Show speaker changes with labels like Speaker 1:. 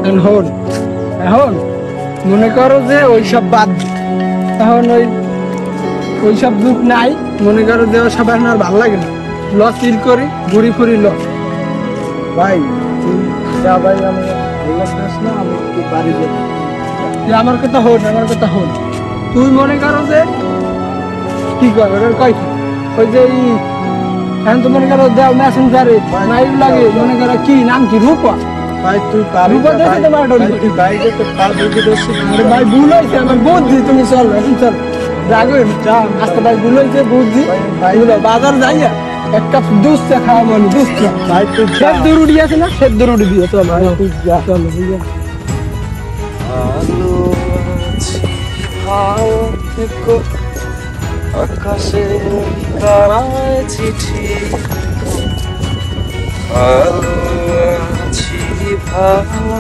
Speaker 1: এখন এখন মনে করো যে ওইসব বাদ দে। এখন ওইসব দুঃখ নাই, মনে করো যে ওসব এখন আর ভালো লাগে না। ল চিল করি, ঘুরি ফুরি ল।
Speaker 2: ভাই তুই যা ভাই, আমি বললাম না আমি একটু বাড়ি যাবো।
Speaker 1: আমার কথা হন। তুই মনে করো যে কি করবে কয় কি ওই যে এখন তো মনে করো দেও মেসেঞ্জারে নাইট লাগে, মনে করো কি নাম কি রূপা।
Speaker 2: ভাই তুই পারবি
Speaker 1: রূপা
Speaker 2: না,
Speaker 1: দেখে তো
Speaker 2: ভাই,
Speaker 1: মারডন
Speaker 2: তুই বাইরে তো পারবি কি দোষী?
Speaker 1: আরে ভাই ভুল হয়েছে আমার, বুঝছি তুমি চল এখন চল রাগো চা আজকে ভাই ভুল হয়েছে বুঝছি। বাজার যাইয়া এক কাপ দুধ চা খাওয়া মানে দুধ চা।
Speaker 2: ভাই তুই যা।
Speaker 1: সেদ্ধ রুটি আছে না, সেদ্ধ রুটি দিয়ে চল
Speaker 2: ভাই তুই যা।
Speaker 1: চল
Speaker 2: আলো আছি ভাও থেকো, আকাশে তারায় চিঠি। আলো আছি ভাও